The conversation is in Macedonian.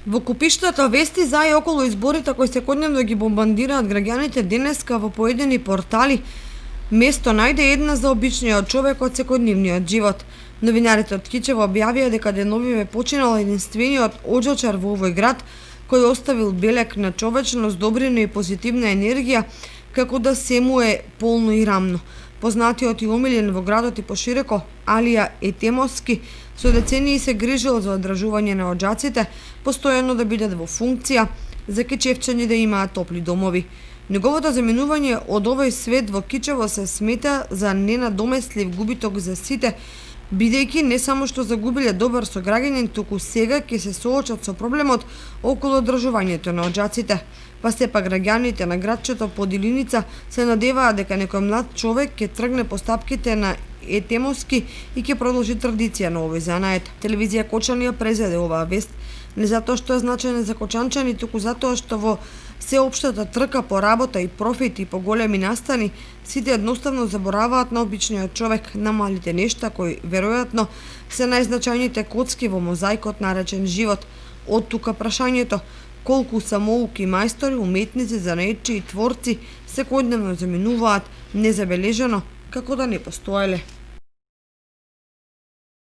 Во купиштата вести за и околу изборите кои секојдневно ги бомбардираат граѓаните денеска во поедини портали, место најде една за обичниот човек од секојдневниот живот. Новинарите од Кичево објавија дека деновиве починал единствениот оџачар во овој град, кој оставил белек на човечност, добрина и позитивна енергија, како да се му е полно и рамно. Познатиот и омилен во градот и пошироко, Алија Етемовски, со децении се грижил за одржување на оџаците, постојано да бидат во функција, за кичевчани да имаат топли домови. Неговото заминување од овој свет во Кичево се смета за ненадомеслив губиток за сите, бидејќи не само што загубиле добар сограѓанин, туку сега ќе се соочат со проблемот околу одржувањето на оџаците. Па сепак граѓаните на градчето под Илиница се надеваат дека некој млад човек ќе тргне по стапките на Етемовски и ќе продолжи традиција на овој занает. Телевизија Кочани ја презеде оваа вест, не затоа што е значајна за кочанчани, туку затоа што во сеопштата трка по работа и профит и по големи настани, сите едноставно забораваат на обичниот човек, на малите нешта кои веројатно се најзначајните коцки во мозаикот наречен живот. Од тука прашањето колку самоуки мајстори, уметници, занаетчи и творци секојдневно заминуваат незабележано, како да не постоеле.